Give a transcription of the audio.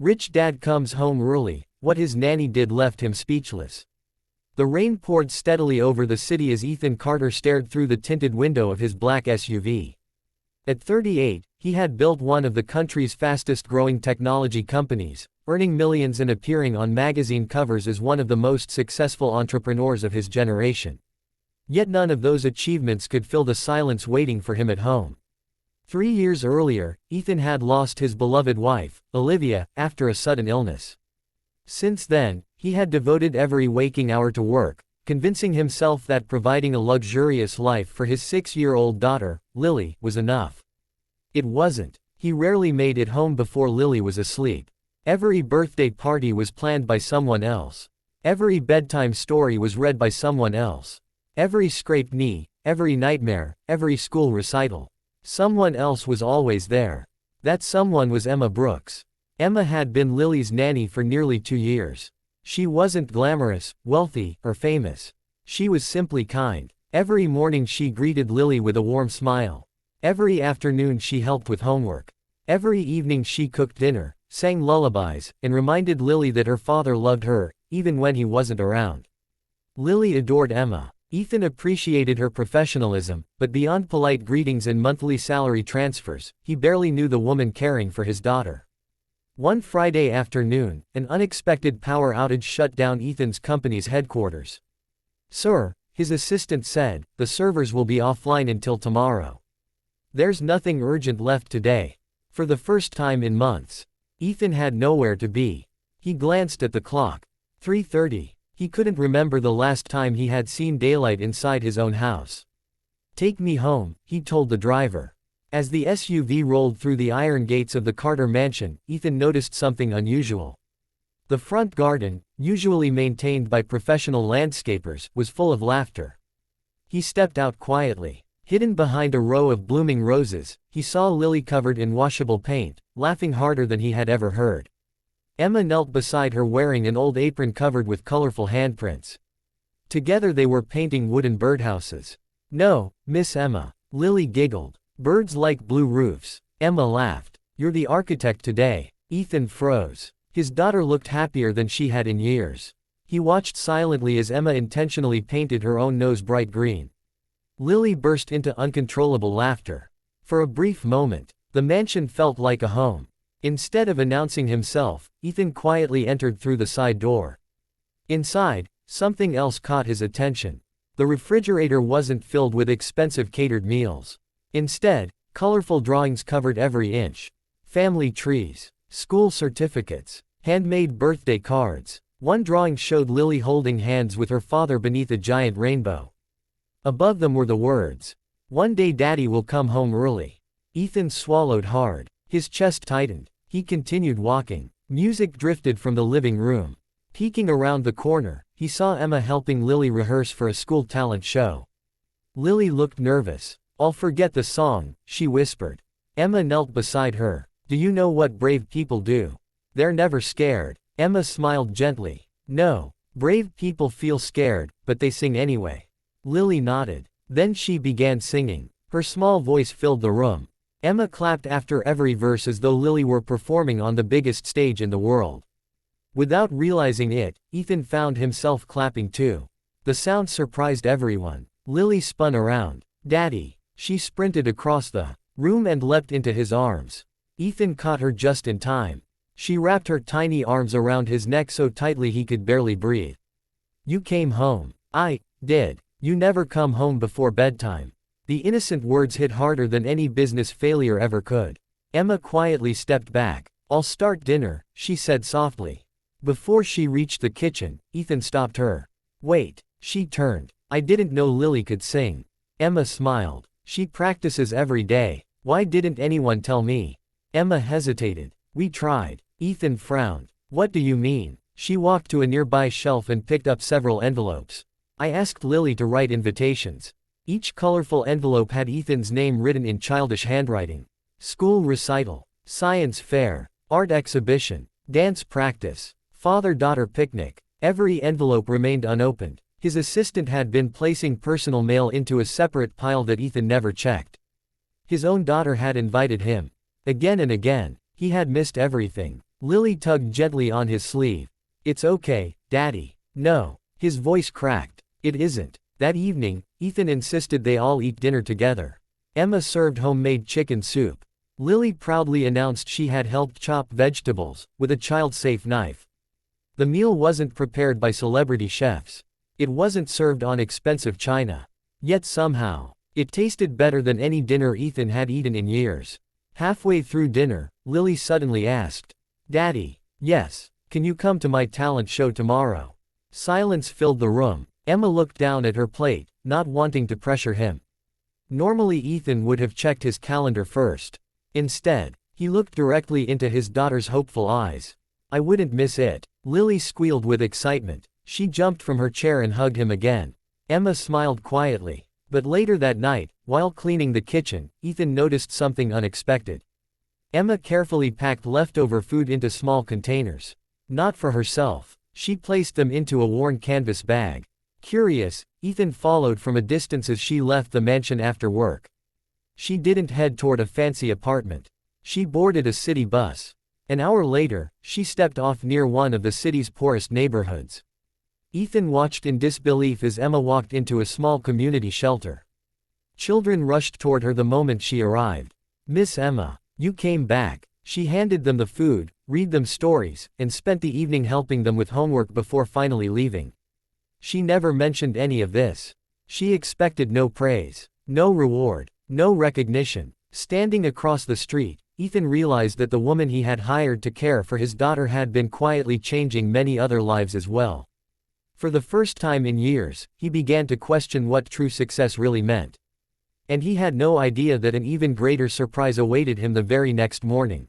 Rich dad comes home early. What his nanny did left him speechless. The rain poured steadily over the city as Ethan Carter stared through the tinted window of his black SUV. At 38, he had built one of the country's fastest-growing technology companies, earning millions and appearing on magazine covers as one of the most successful entrepreneurs of his generation. Yet none of those achievements could fill the silence waiting for him at home. 3 years earlier, Ethan had lost his beloved wife, Olivia, after a sudden illness. Since then, he had devoted every waking hour to work, convincing himself that providing a luxurious life for his 6-year-old daughter, Lily, was enough. It wasn't. He rarely made it home before Lily was asleep. Every birthday party was planned by someone else. Every bedtime story was read by someone else. Every scraped knee, every nightmare, every school recital. Someone else was always there. That someone was Emma Brooks. Emma had been Lily's nanny for nearly 2 years. She wasn't glamorous, wealthy, or famous. She was simply kind. Every morning she greeted Lily with a warm smile. Every afternoon she helped with homework. Every evening she cooked dinner, sang lullabies, and reminded Lily that her father loved her, even when he wasn't around. Lily adored Emma. Ethan appreciated her professionalism, but beyond polite greetings and monthly salary transfers, he barely knew the woman caring for his daughter. One Friday afternoon, an unexpected power outage shut down Ethan's company's headquarters. "Sir," his assistant said, "the servers will be offline until tomorrow. There's nothing urgent left today." For the first time in months, Ethan had nowhere to be. He glanced at the clock. 3:30. He couldn't remember the last time he had seen daylight inside his own house. "Take me home," he told the driver. As the SUV rolled through the iron gates of the Carter mansion, Ethan noticed something unusual. The front garden, usually maintained by professional landscapers, was full of laughter. He stepped out quietly. Hidden behind a row of blooming roses, he saw Lily covered in washable paint, laughing harder than he had ever heard. Emma knelt beside her wearing an old apron covered with colorful handprints. Together they were painting wooden birdhouses. "No, Miss Emma," Lily giggled. "Birds like blue roofs." Emma laughed. "You're the architect today." Ethan froze. His daughter looked happier than she had in years. He watched silently as Emma intentionally painted her own nose bright green. Lily burst into uncontrollable laughter. For a brief moment, the mansion felt like a home. Instead of announcing himself, Ethan quietly entered through the side door. Inside, something else caught his attention. The refrigerator wasn't filled with expensive catered meals. Instead, colorful drawings covered every inch. Family trees, school certificates, handmade birthday cards. One drawing showed Lily holding hands with her father beneath a giant rainbow. Above them were the words, "One day Daddy will come home early." Ethan swallowed hard. His chest tightened. He continued walking. Music drifted from the living room. Peeking around the corner, he saw Emma helping Lily rehearse for a school talent show. Lily looked nervous. "I'll forget the song," she whispered. Emma knelt beside her. "Do you know what brave people do? They're never scared." Emma smiled gently. "No, brave people feel scared, but they sing anyway." Lily nodded. Then she began singing. Her small voice filled the room. Emma clapped after every verse as though Lily were performing on the biggest stage in the world. Without realizing it, Ethan found himself clapping too. The sound surprised everyone. Lily spun around. "Daddy!" She sprinted across the room and leapt into his arms. Ethan caught her just in time. She wrapped her tiny arms around his neck so tightly he could barely breathe. "You came home." "I did. You never come home before bedtime." The innocent words hit harder than any business failure ever could. Emma quietly stepped back. "I'll start dinner," she said softly. Before she reached the kitchen, Ethan stopped her. "Wait." She turned. "I didn't know Lily could sing." Emma smiled. "She practices every day. Why didn't anyone tell me?" Emma hesitated. "We tried." Ethan frowned. "What do you mean?" She walked to a nearby shelf and picked up several envelopes. "I asked Lily to write invitations." Each colorful envelope had Ethan's name written in childish handwriting. School recital, science fair, art exhibition, dance practice, father-daughter picnic. Every envelope remained unopened. His assistant had been placing personal mail into a separate pile that Ethan never checked. His own daughter had invited him. Again and again, he had missed everything. Lily tugged gently on his sleeve. It's okay, Daddy. No. His voice cracked. It isn't. That evening, Ethan insisted they all eat dinner together. Emma served homemade chicken soup. Lily proudly announced she had helped chop vegetables, with a child-safe knife. The meal wasn't prepared by celebrity chefs. It wasn't served on expensive china. Yet somehow, it tasted better than any dinner Ethan had eaten in years. Halfway through dinner, Lily suddenly asked, Daddy, yes, can you come to my talent show tomorrow? Silence filled the room. Emma looked down at her plate, not wanting to pressure him. Normally Ethan would have checked his calendar first. Instead, he looked directly into his daughter's hopeful eyes. I wouldn't miss it. Lily squealed with excitement. She jumped from her chair and hugged him again. Emma smiled quietly. But later that night, while cleaning the kitchen, Ethan noticed something unexpected. Emma carefully packed leftover food into small containers. Not for herself. She placed them into a worn canvas bag. Curious, Ethan followed from a distance as she left the mansion after work. She didn't head toward a fancy apartment. She boarded a city bus. An hour later, she stepped off near one of the city's poorest neighborhoods. Ethan watched in disbelief as Emma walked into a small community shelter. Children rushed toward her the moment she arrived. Miss Emma, you came back. She handed them the food, read them stories, and spent the evening helping them with homework before finally leaving. She never mentioned any of this. She expected no praise, no reward, no recognition. Standing across the street, Ethan realized that the woman he had hired to care for his daughter had been quietly changing many other lives as well. For the first time in years, he began to question what true success really meant. And he had no idea that an even greater surprise awaited him the very next morning.